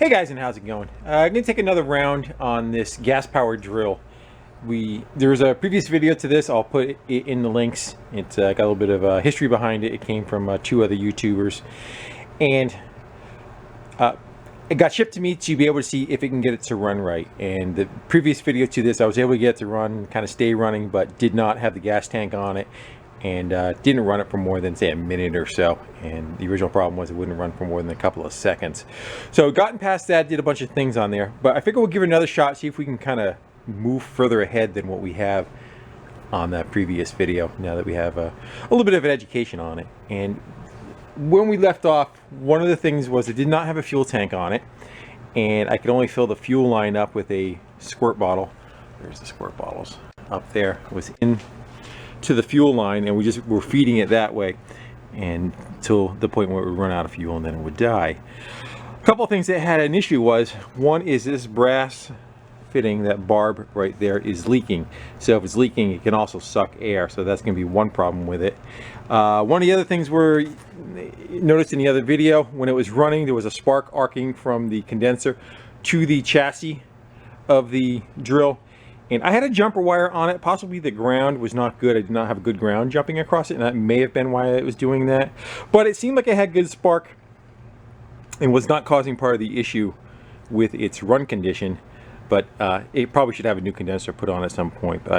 Hey guys, and how's it going? I'm going to take another round on this gas-powered drill. There's a previous video to this. I'll put it in the links. It's got a little bit of history behind it. It came from two other YouTubers, and it got shipped to me to be able to see if it can get it to run right. And the previous video to this, I was able to get it to run, kind of stay running, but did not have the gas tank on it, and didn't run it for more than, say, a minute or so. And the original problem was it wouldn't run for more than a couple of seconds. So gotten past that, did a bunch of things on there, but I figure we'll give it another shot, see if we can kind of move further ahead than what we have on that previous video, now that we have a little bit of an education on it. And when we left off, one of the things was it did not have a fuel tank on it, and I could only fill the fuel line up with a squirt bottle. There's the squirt bottles up there. It was in to the fuel line, and we just were feeding it that way and until the point where it would run out of fuel and then it would die. A couple of things that had an issue was, one is this brass fitting, that barb right there, is leaking. So if it's leaking, it can also suck air, so that's going to be one problem with it. One of the other things we noticed in the other video, when it was running, there was a spark arcing from the condenser to the chassis of the drill. And I had a jumper wire on it. Possibly the ground was not good. I did not have a good ground jumping across it, and that may have been why it was doing that. But it seemed like it had good spark and was not causing part of the issue with its run condition. But it probably should have a new condenser put on at some point. But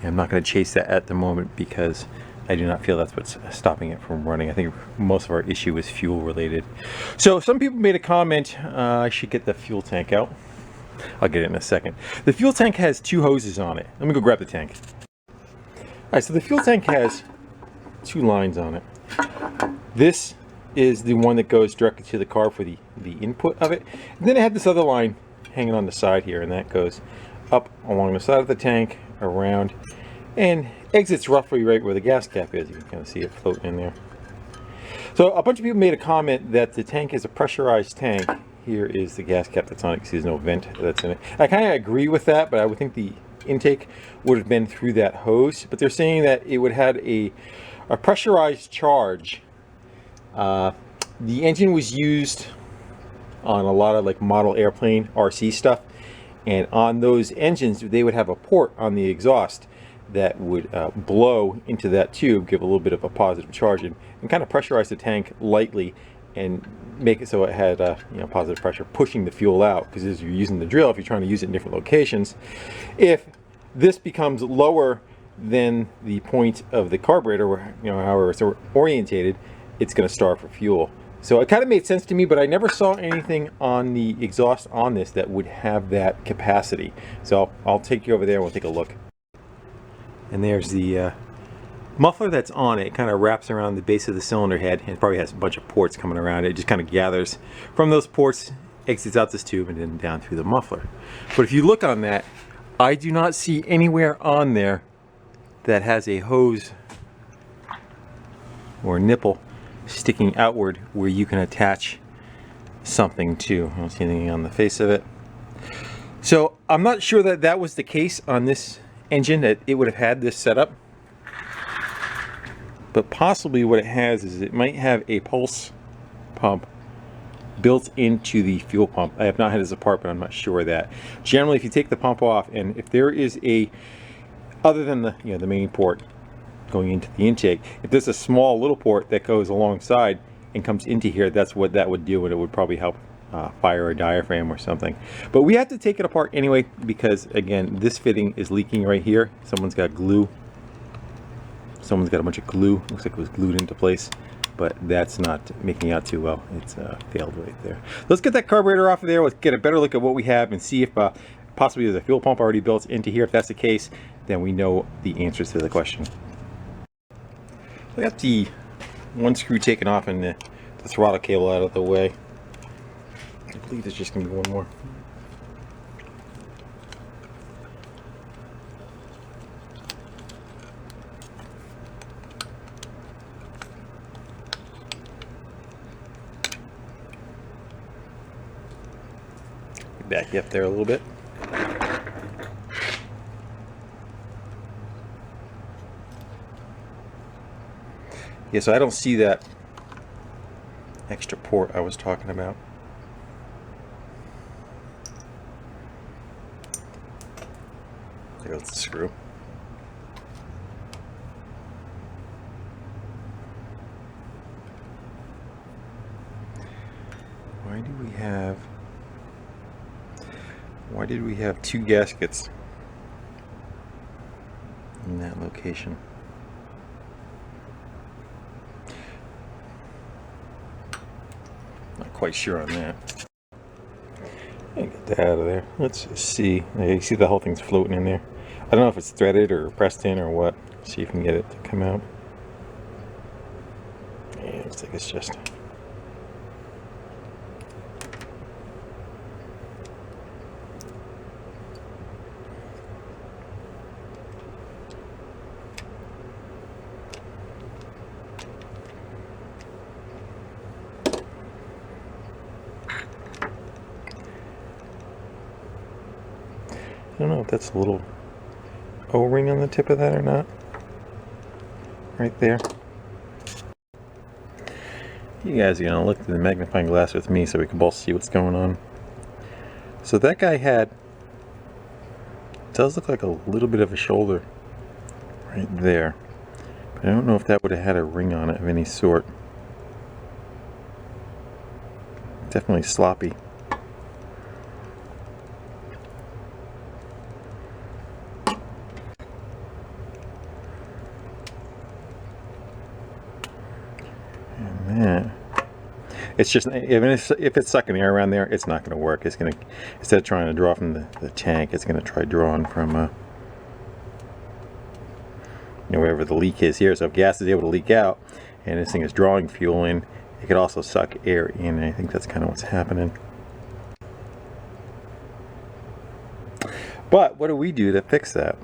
I'm not going to chase that at the moment because I do not feel that's what's stopping it from running. I think most of our issue is fuel related. So some people made a comment, I should get the fuel tank out. I'll get it in a second. The fuel tank has two hoses on it. Let me go grab the tank. Alright, so the fuel tank has two lines on it. This is the one that goes directly to the carb for the input of it. And then it had this other line hanging on the side here, and that goes up along the side of the tank, around, and exits roughly right where the gas cap is. You can kind of see it floating in there. So a bunch of people made a comment that the tank is a pressurized tank. Here is the gas cap that's on it. You can see there's no vent that's in it. I kind of agree with that, but I would think the intake would have been through that hose. But they're saying that it would have had a pressurized charge. The engine was used on a lot of like model airplane RC stuff, and on those engines they would have a port on the exhaust that would blow into that tube, give a little bit of a positive charge, and kind of pressurize the tank lightly and make it so it had positive pressure pushing the fuel out. Because as you're using the drill, if you're trying to use it in different locations, if this becomes lower than the point of the carburetor, or however it's orientated, it's going to starve for fuel. So it kind of made sense to me, but I never saw anything on the exhaust on this that would have that capacity. So I'll take you over there and we'll take a look. And there's the muffler that's on it. It kind of wraps around the base of the cylinder head, and it probably has a bunch of ports coming around it. It just kind of gathers from those ports, exits out this tube, and then down through the muffler. But if you look on that, I do not see anywhere on there that has a hose or nipple sticking outward where you can attach something to. I don't see anything on the face of it. So I'm not sure that that was the case on this engine, that it would have had this setup. But possibly what it has is it might have a pulse pump built into the fuel pump. I have not had this apart, but I'm not sure of that. Generally, if you take the pump off, and if there is other than the main port going into the intake, if there's a small little port that goes alongside and comes into here, that's what that would do, and it would probably help fire a diaphragm or something. But we have to take it apart anyway, because again, this fitting is leaking right here. Someone's got glue. Someone's got a bunch of glue. Looks like it was glued into place, but that's not making out too well. It's failed right there. Let's get that carburetor off of there. Let's get a better look at what we have and see if possibly there's a fuel pump already built into here. If that's the case, then we know the answers to the question. I got the one screw taken off and the throttle cable out of the way. I believe there's just going to be one more. Back you up there a little bit. Yeah, so I don't see that extra port I was talking about. There goes the screw. Why did we have two gaskets in that location? Not quite sure on that. Get that out of there. Let's see. You see the whole thing's floating in there. I don't know if it's threaded or pressed in or what. See if we can get it to come out. Yeah, looks like it's just. I don't know if that's a little O-ring on the tip of that or not. Right there. You guys are gonna look through the magnifying glass with me so we can both see what's going on. So that guy does look like a little bit of a shoulder right there. But I don't know if that would have had a ring on it of any sort. Definitely sloppy. It's just, even if it's sucking air around there, it's not going to work. It's going to, instead of trying to draw from the tank, it's going to try drawing from wherever the leak is here. So if gas is able to leak out and this thing is drawing fuel in, it could also suck air in, and I think that's kind of what's happening. But what do we do to fix that?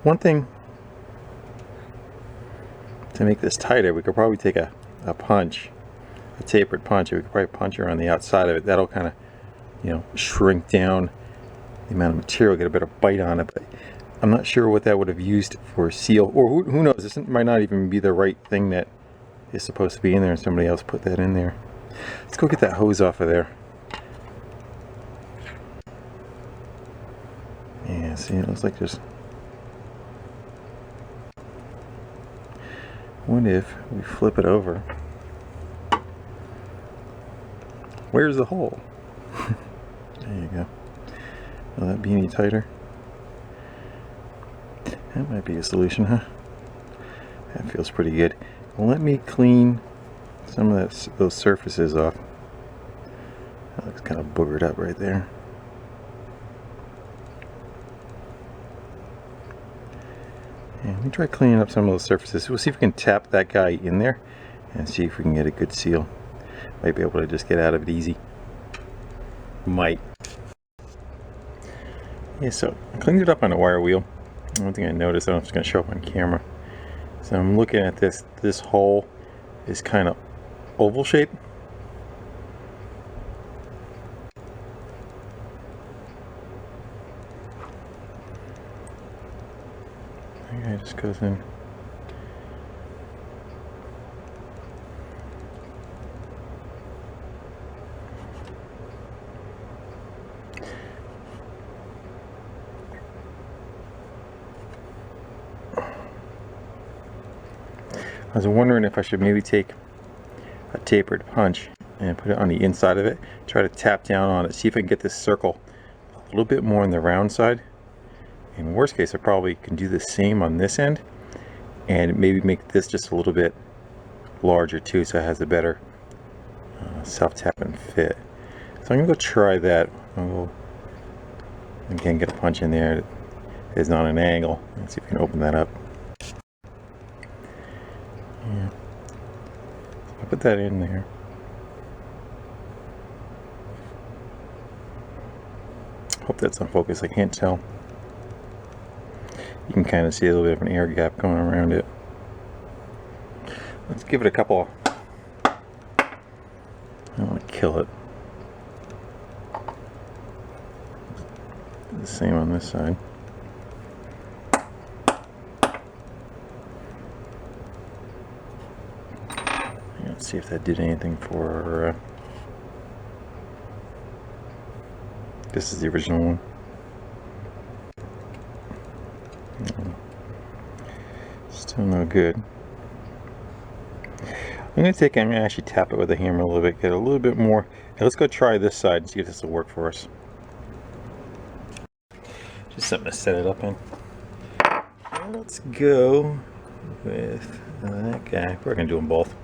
One thing to make this tighter, we could probably take a punch, a tapered punch, and we could probably punch around the outside of it. That'll kind of, shrink down the amount of material, get a better bite on it. But I'm not sure what that would have used for seal, or who knows, this might not even be the right thing that is supposed to be in there and somebody else put that in there. Let's go get that hose off of there. Yeah, see, it looks like just. What if we flip it over? Where's the hole? There you go. Will that be any tighter? That might be a solution, huh? That feels pretty good. Well, let me clean some of those surfaces off. That looks kind of boogered up right there. And let me try cleaning up some of those surfaces. We'll see if we can tap that guy in there and see if we can get a good seal. Might be able to just get out of it easy. Might. Yeah, so I cleaned it up on a wire wheel. One thing I noticed, I don't know if it's going to show up on camera. So I'm looking at this hole is kind of oval shape. It just goes in. I was wondering if I should maybe take a tapered punch and put it on the inside of it, try to tap down on it, see if I can get this circle a little bit more on the round side. In worst case, I probably can do the same on this end and maybe make this just a little bit larger too, so it has a better self-tap and fit. So I'm gonna go try that. I'll go again, get a punch in there. It's not an angle. Let's see if we can open that up. Yeah. So I put that in there. Hope that's on focus. I can't tell. You can kind of see a little bit of an air gap going around it. Let's give it a couple. I don't want to kill it. The same on this side. Yeah, Let's see if that did anything for. This is the original one. Still no good. I'm gonna actually tap it with a hammer a little bit, get a little bit more. Now let's go try this side and see if this will work for us. Just something to set it up in. Let's go with that guy. We're gonna do them both.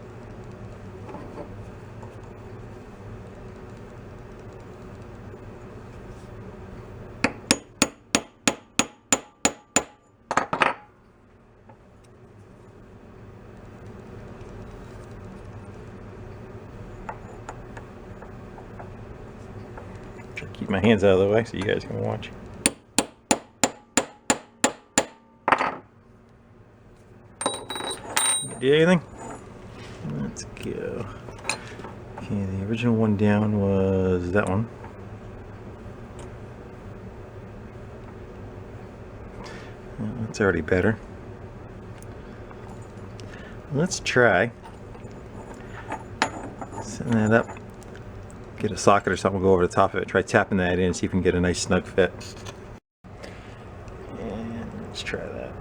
Try to keep my hands out of the way so you guys can watch. Did anything? Let's go. Okay, the original one down was that one. That's already better. Let's try setting that up. Get a socket or something, go over the top of it. Try tapping that in, see if we can get a nice snug fit. And let's try that.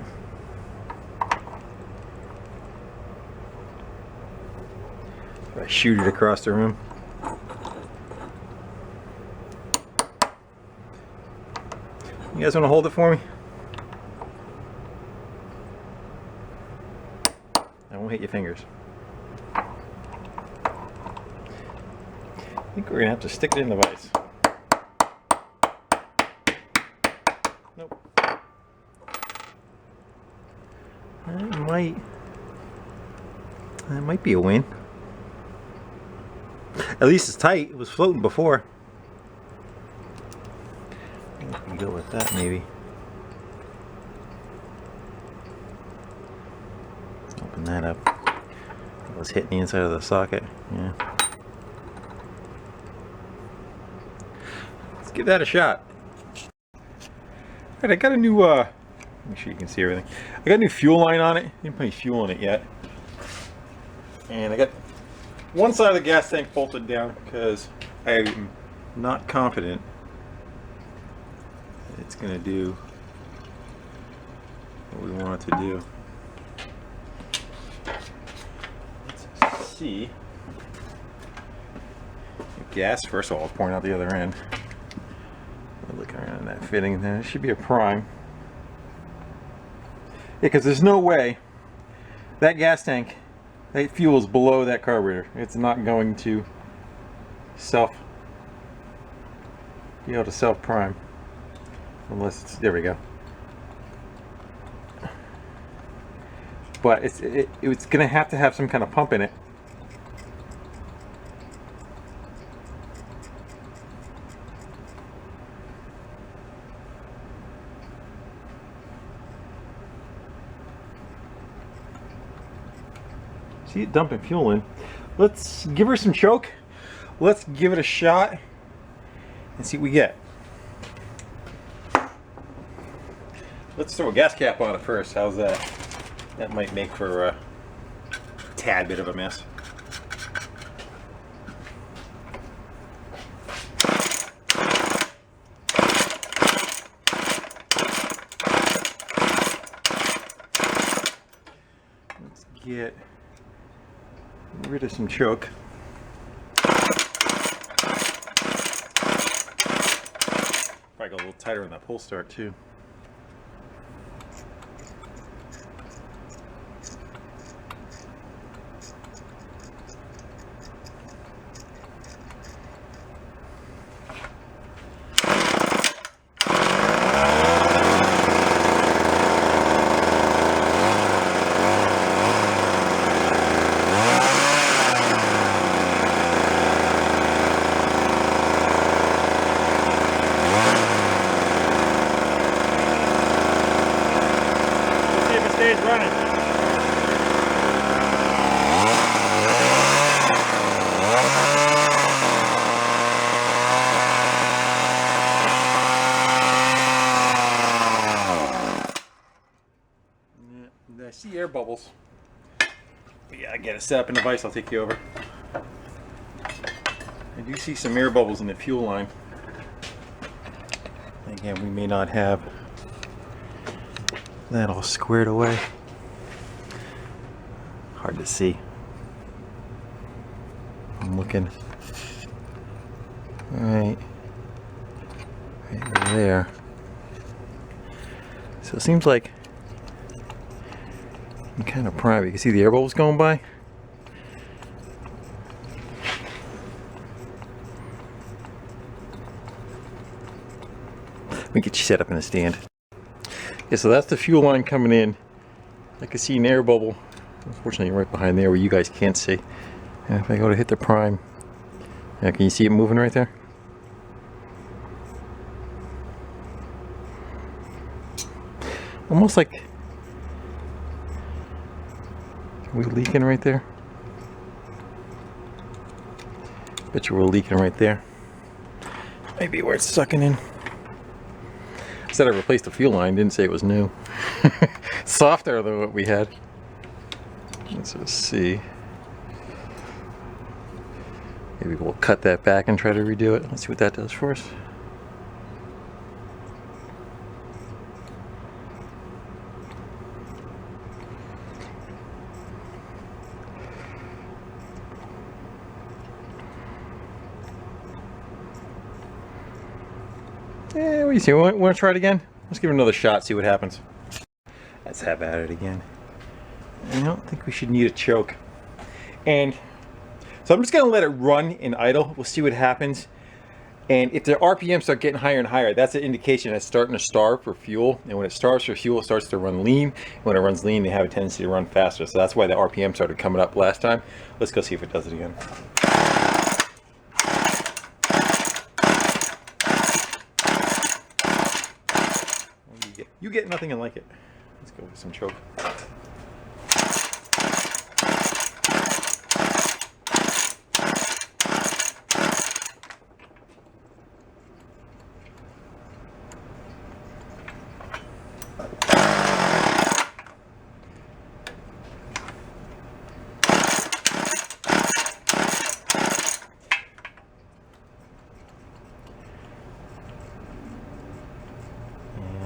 If I shoot it across the room. You guys want to hold it for me? I won't hit your fingers. I think we're going to have to stick it in the vise. Nope. That might be a win. At least it's tight. It was floating before. We can go with that maybe. Open that up. It was hitting the inside of the socket. Yeah. Let's give that a shot. Alright, I got a new make sure you can see everything. I got a new fuel line on it. Didn't put any fuel in it yet. And I got one side of the gas tank bolted down because I am not confident that it's going to do what we want it to do. Let's see. Gas, first of all, pouring out the other end. Looking around that fitting there, it should be a prime. Yeah, because there's no way that gas tank, that fuel is below that carburetor. It's not going to be able to self prime unless it's, there we go. But it's going to have some kind of pump in it. See it dumping fuel in. Let's give her some choke. Let's give it a shot and see what we get. Let's throw a gas cap on it first. How's that? That might make for a tad bit of a mess. Let's get rid of some choke. Probably go a little tighter on that pull start too. Running. I see air bubbles. Yeah, I get it set up in the vise. I'll take you over. I do see some air bubbles in the fuel line. Again, we may not have that all squared away. Hard to see. I'm looking right there. So it seems like I'm kind of prime. You can see the air bubbles going by. Let me get you set up in a stand. Yeah, so that's the fuel line coming in. I can see an air bubble. Unfortunately, right behind there where you guys can't see. And if I go to hit the prime, yeah, can you see it moving right there? Almost like we're leaking right there. Bet you we're leaking right there. Maybe where it's sucking in. I said I replaced the fuel line, didn't say it was new. Softer than what we had. Let's just see. Maybe we'll cut that back and try to redo it. Let's see what that does for us. Yeah, what do you see? Want to try it again? Let's give it another shot, see what happens. Let's have at it again. I don't think we should need a choke. And so I'm just going to let it run in idle. We'll see what happens. And if the RPMs start getting higher and higher, that's an indication that it's starting to starve for fuel. And when it starves for fuel, it starts to run lean. When it runs lean, they have a tendency to run faster. So that's why the RPM started coming up last time. Let's go see if it does it again. You get nothing like it. Let's go with some choke.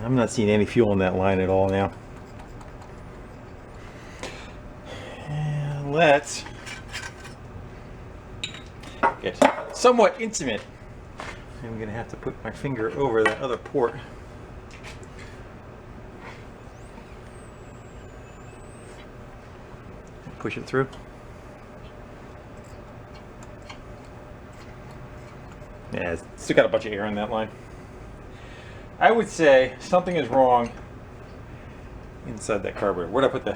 I'm not seeing any fuel in that line at all now. And let's get somewhat intimate. I'm going to have to put my finger over that other port. Push it through. Yeah, it's still got a bunch of air in that line. I would say something is wrong inside that carburetor. Where'd I put the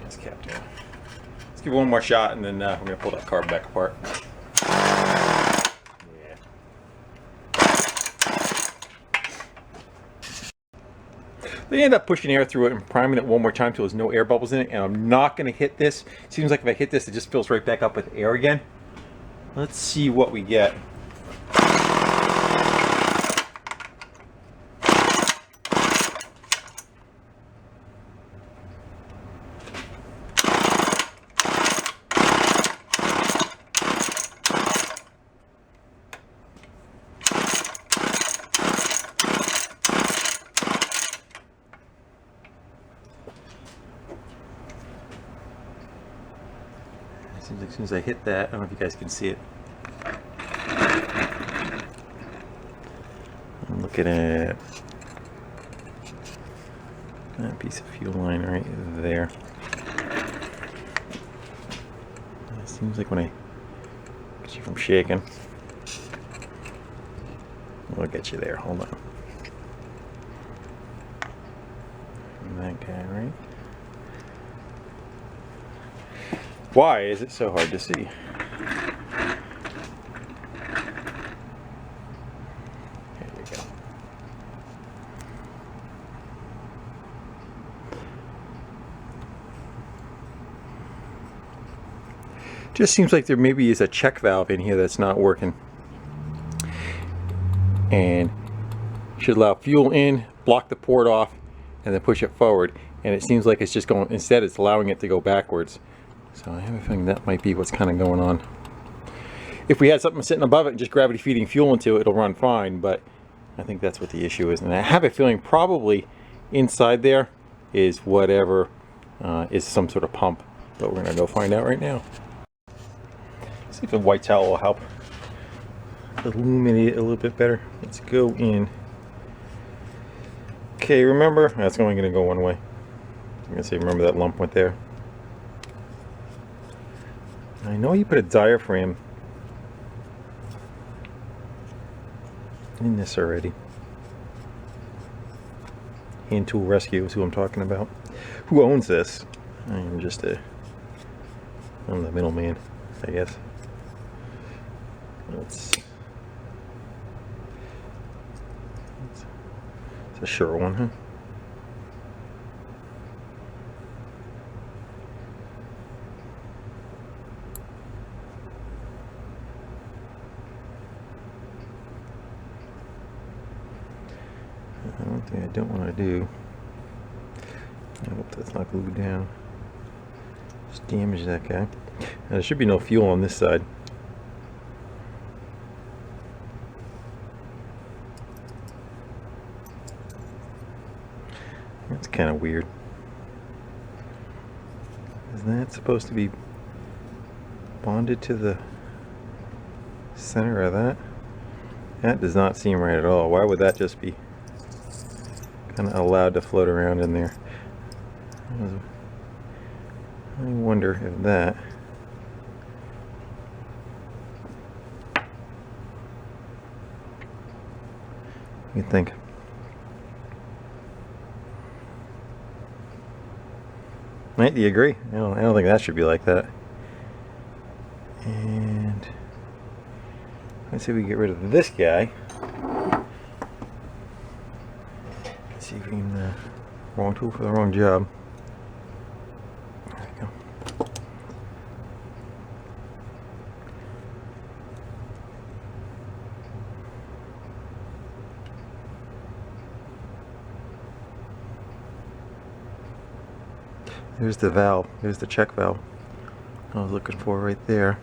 gas cap down? Let's give it one more shot and then we're going to pull that carb back apart. Yeah. They end up pushing air through it and priming it one more time till there's no air bubbles in it, and I'm not going to hit this. Seems like if I hit this, it just fills right back up with air again. Let's see what we get. Seems like as soon as I hit that, I don't know if you guys can see it. I'm looking at that piece of fuel line right there. It seems like when I get you from shaking, we'll get you there. Hold on. And that guy, right? Why is it so hard to see? There we go. Just seems like there maybe is a check valve in here that's not working. And should allow fuel in, block the port off, and then push it forward. and it seems like it's just going, instead it's allowing it to go backwards. So I have a feeling that might be what's kind of going on. If we had something sitting above it and just gravity feeding fuel into it, it'll run fine, but I think that's what the issue is. And I have a feeling probably inside there is whatever is some sort of pump, but we're gonna go find out right now. See if a white towel will help illuminate it a little bit better. Let's go in. Okay, remember, that's only gonna go one way. I'm gonna say, remember that lump went there. I know you put a diaphragm in this already. Hand Tool Rescue is who I'm talking about. Who owns this? I am just I'm the middleman, I guess. It's a sure one, huh? One thing I don't want to do, I hope that's not glued down, just damage that guy. Now, there should be no fuel on this side. That's kind of weird. Is that supposed to be bonded to the center of that? That does not seem right at all. Why would that just be kind of allowed to float around in there? I wonder if that you think. Right, do you agree? I don't think that should be like that. And let's see if we can get rid of this guy. Let's see if we can wrong tool for the wrong job. There we go. There's the valve. There's the check valve I was looking for right there.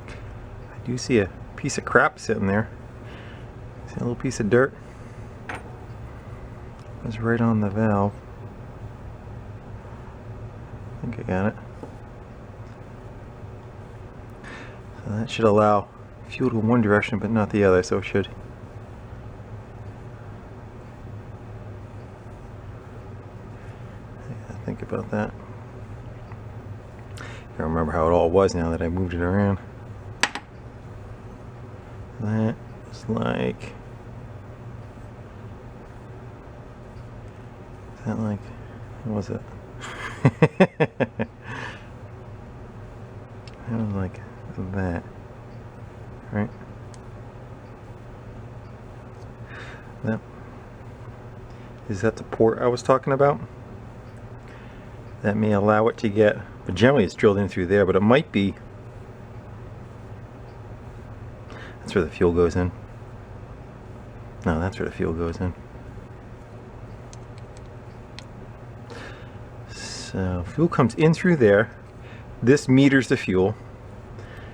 I do see a piece of crap sitting there. See a little piece of dirt? It's right on the valve. I think I got it. So that should allow fuel to one direction but not the other, so it should. Think about that. I don't remember how it all was now that I moved it around. That is like, is that like, what was it? That was like that, right? That, is that the port I was talking about? That may allow it to get, but generally it's drilled in through there, but it might be, that's where the fuel goes in. No, that's where the fuel goes in. So fuel comes in through there. This meters the fuel.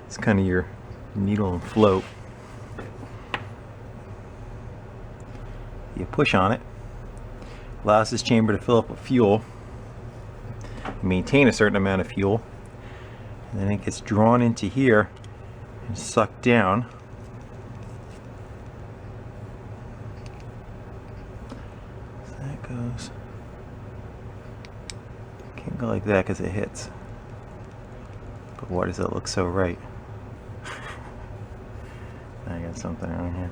It's kind of your needle and float. You push on it, allows this chamber to fill up with fuel, maintain a certain amount of fuel, and then it gets drawn into here and sucked down. So that goes, can't go like that because it hits, but why does that look so right? I got something around here.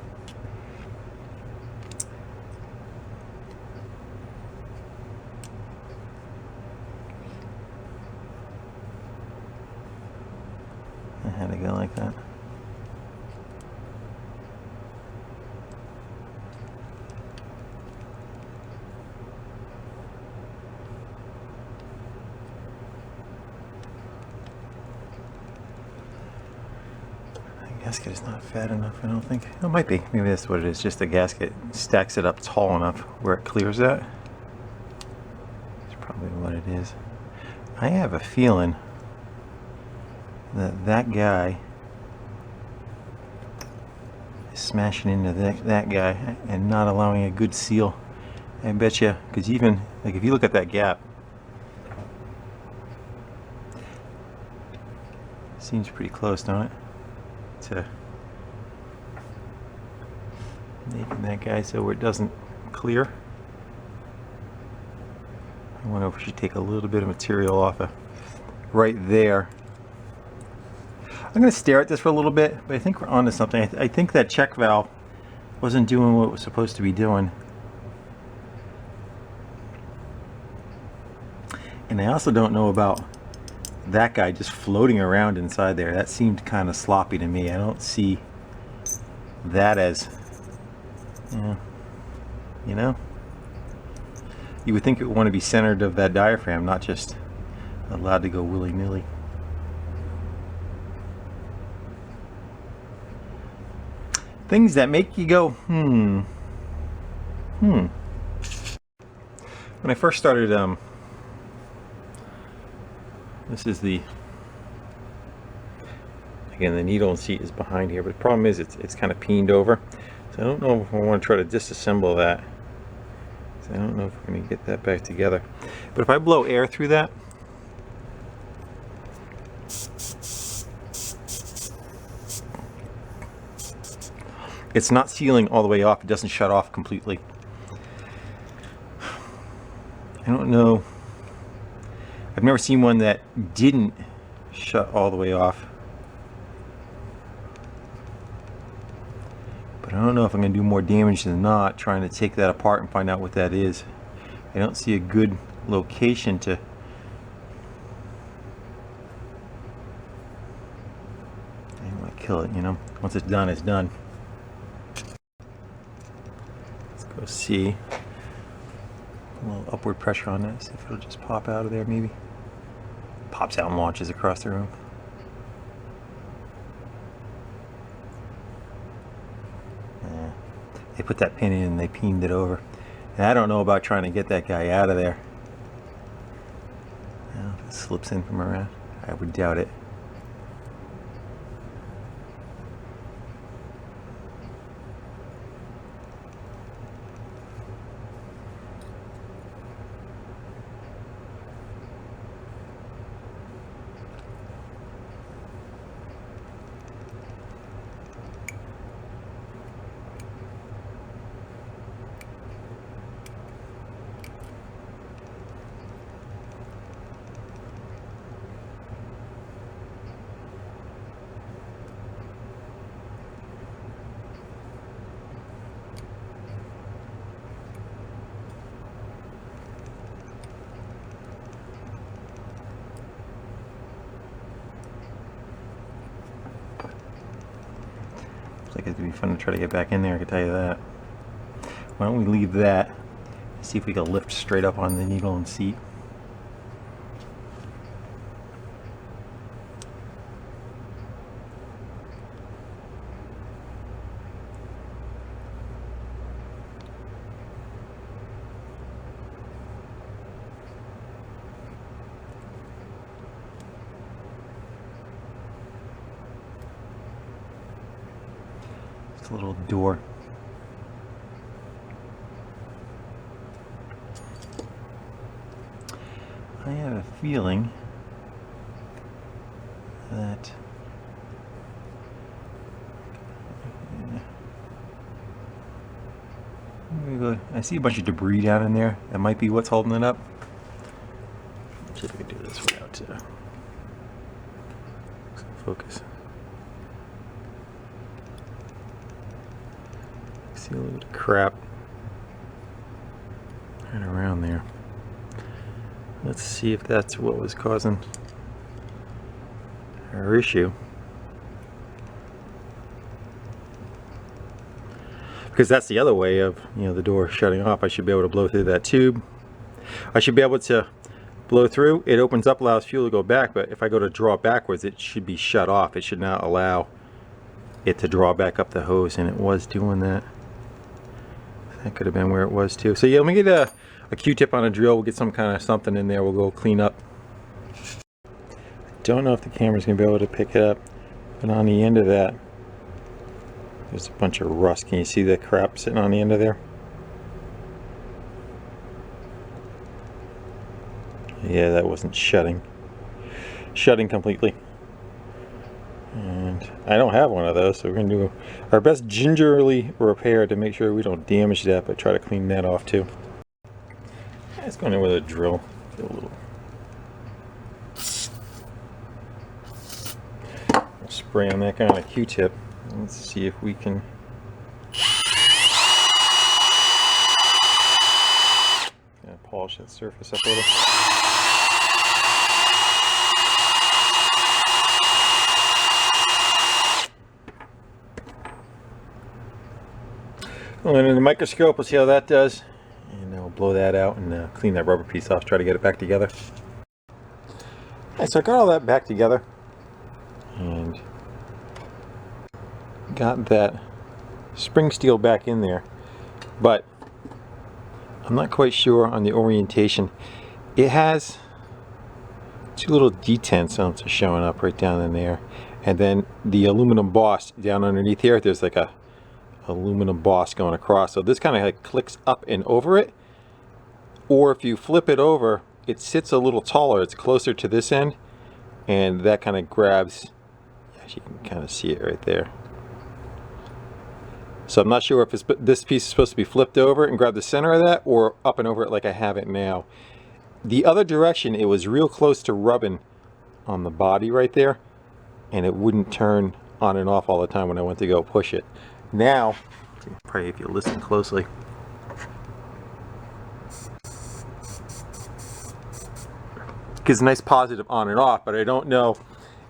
I had to go like that. I gasket is not fat enough, I don't think. It might be. Maybe that's what it is. Just the gasket stacks it up tall enough where it clears that. That's probably what it is. I have a feeling that that guy is smashing into that guy and not allowing a good seal. I bet you, because even like if you look at that gap, seems pretty close, don't it? To making that guy so where it doesn't clear. I wonder if we should take a little bit of material off of right there. I'm going to stare at this for a little bit, but I think we're onto something. I think that check valve wasn't doing what it was supposed to be doing. And I also don't know about that guy just floating around inside there. That seemed kind of sloppy to me. I don't see that as, you know, you would think it would want to be centered of that diaphragm, not just allowed to go willy-nilly. Things that make you go, When I first started, this is the, again, the needle and seat is behind here, but the problem is it's kind of peened over. So I don't know if I want to try to disassemble that. So I don't know if we're going to get that back together. But if I blow air through that, it's not sealing all the way off. It doesn't shut off completely. I don't know. I've never seen one that didn't shut all the way off. But I don't know if I'm going to do more damage than not trying to take that apart and find out what that is. I don't see a good location to I don't want to kill it, you know. Once it's done, it's done. Let's go see. A little upward pressure on that, see if it'll just pop out of there maybe. Pops out and launches across the room. Yeah. They put that pin in and they peened it over. And I don't know about trying to get that guy out of there. Well, if it slips in from around, I would doubt it. Looks like it'd be fun to try to get back in there, I can tell you that. Why don't we leave that, see if we can lift straight up on the needle and seat. A little door. I have a feeling that I see a bunch of debris down in there. That might be what's holding it up. Let's see if I can do this without focus. See a little bit of crap right around there. Let's see if that's what was causing our issue. Because that's the other way of, you know, the door shutting off. I should be able to blow through that tube. I should be able to blow through. It opens up, allows fuel to go back, but if I go to draw backwards, it should be shut off. It should not allow it to draw back up the hose, and it was doing that. That could have been where it was too. So yeah, let me get a Q-tip on a drill. We'll get some kind of something in there. We'll go clean up. Don't know if the camera's gonna be able to pick it up, but on the end of that, there's a bunch of rust. Can you see that crap sitting on the end of there? Yeah, that wasn't shutting completely. And I don't have one of those, so we're going to do our best gingerly repair to make sure we don't damage that, but try to clean that off too. Let's go in with a drill. Get a little spray on that guy on a Q-tip. Let's see if we can. Polish that surface up a little. And then in the microscope, we'll see how that does, and then we'll blow that out and clean that rubber piece off, try to get it back together. Alright, so I got all that back together and got that spring steel back in there, but I'm not quite sure on the orientation. It has two little detents showing up right down in there, and then the aluminum boss down underneath here. There's like a aluminum boss going across, so this kind of like clicks up and over it, or if you flip it over, it sits a little taller. It's closer to this end, and that kind of grabs. Actually, you can kind of see it right there. So I'm not sure if this piece is supposed to be flipped over and grab the center of that, or up and over it like I have it now. The other direction, it was real close to rubbing on the body right there, and it wouldn't turn on and off all the time when I went to go push it. Now, probably if you listen closely, gives a nice positive on and off, but I don't know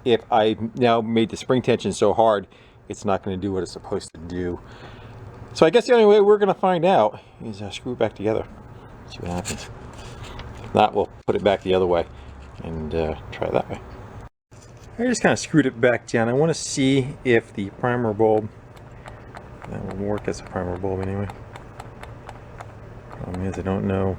if I now made the spring tension so hard it's not going to do what it's supposed to do. So I guess the only way we're going to find out is screw it back together. See what happens. If not, we'll put it back the other way and try it that way. I just kind of screwed it back down. I want to see if the primer bulb, that will work as a primer bulb anyway. Problem is I don't know.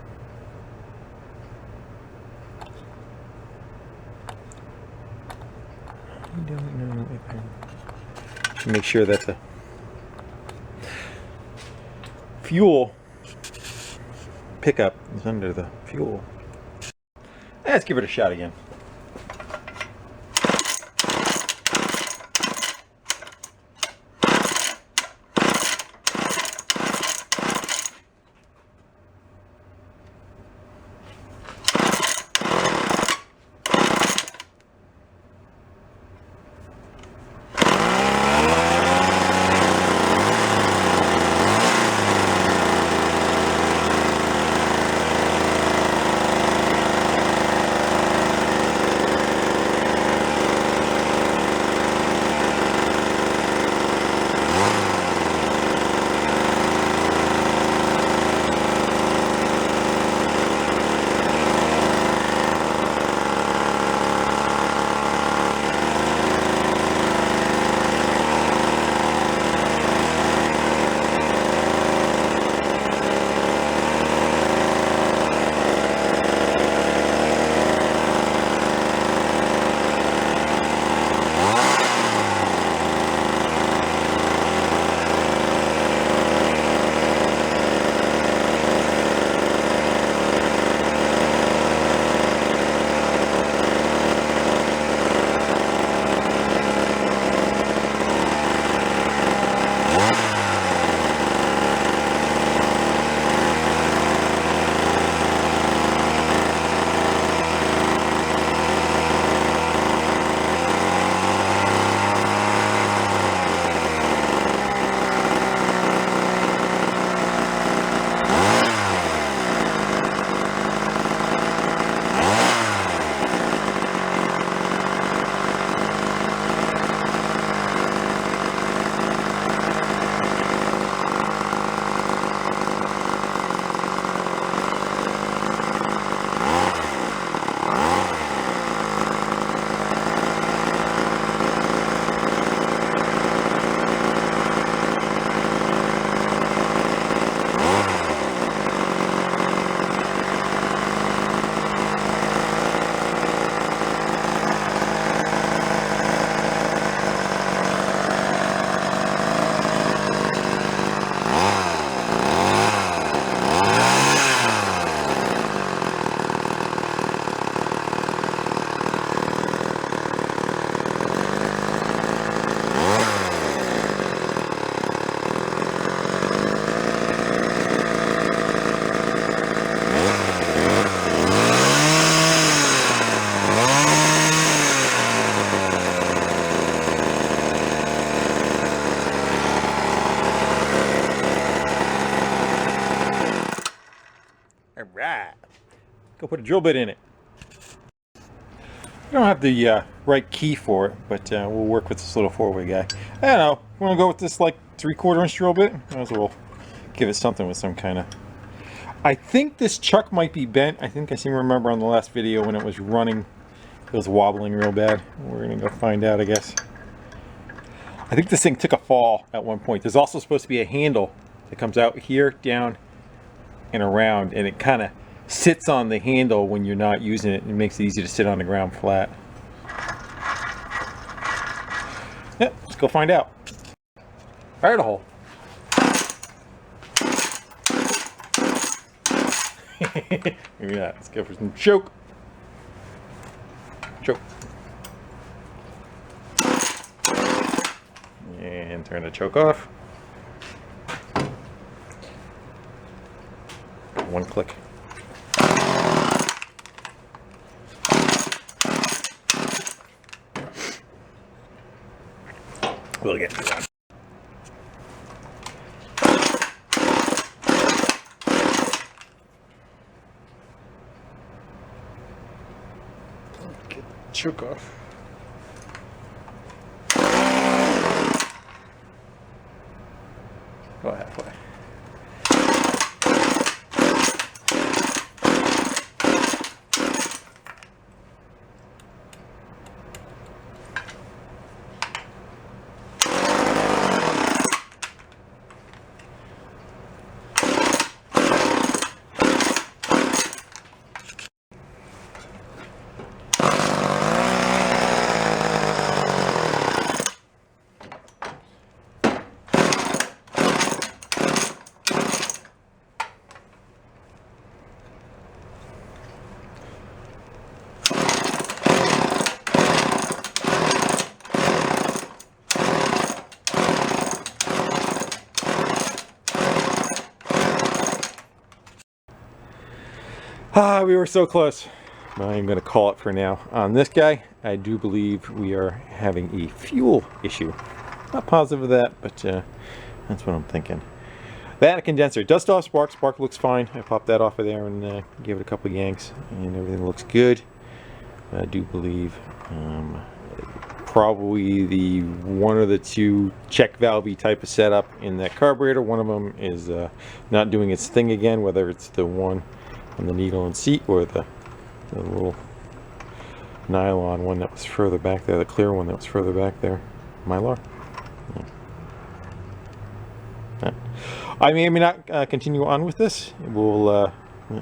I don't know if I make sure that the fuel pickup is under the fuel. Let's give it a shot again. right. Go put a drill bit in it. I don't have the right key for it, but we'll work with this little 4-way guy. I don't know. We're going to go with this like 3/4 inch drill bit. Might as well give it something with some kind of... I think this chuck might be bent. I think I seem to remember on the last video when it was running, it was wobbling real bad. We're going to go find out, I guess. I think this thing took a fall at one point. There's also supposed to be a handle that comes out here, down, and around, and it kind of sits on the handle when you're not using it. It makes it easy to sit on the ground flat. Yep, let's go find out. Fire the hole. Maybe not. Let's go for some choke. Choke. And turn the choke off. One click. We'll get to that. Get the choke off. Go halfway. We were so close. I'm going to call it for now. On this guy, I do believe we are having a fuel issue. Not positive of that, but that's what I'm thinking. That and a condenser. Dust off spark. Spark looks fine. I popped that off of there and gave it a couple of yanks, and everything looks good. I do believe probably the one or the two check valve type of setup in that carburetor. One of them is not doing its thing again, whether it's the one on the needle and seat or the little nylon one that was further back there, the clear one that was further back there. Mylar. Yeah. I may or may not continue on with this. We'll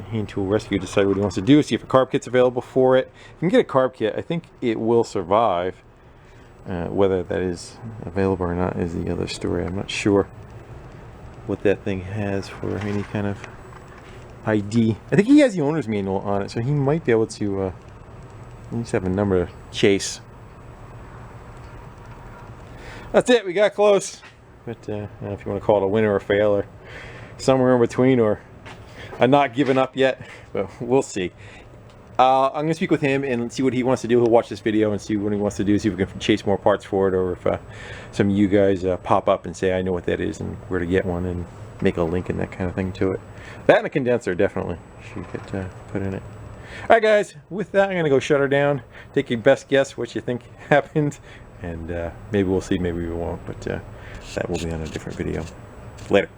hand tool rescue, decide what he wants to do, see if a carb kit's available for it. If you can get a carb kit, I think it will survive. Whether that is available or not is the other story. I'm not sure what that thing has for any kind of ID. I think he has the owner's manual on it, so he might be able to at least have a number to chase. That's it, we got close. But I don't know if you want to call it a win or a fail or somewhere in between, or a not giving up yet, but we'll see. I'm going to speak with him and see what he wants to do. He'll watch this video and see what he wants to do, see if we can chase more parts for it, or if some of you guys pop up and say I know what that is and where to get one, and make a link and that kind of thing to it. That and a condenser definitely should get put in it. Alright guys, with that I'm going to go shut her down. Take your best guess what you think happened, and maybe we'll see, maybe we won't, but that will be on a different video. Later.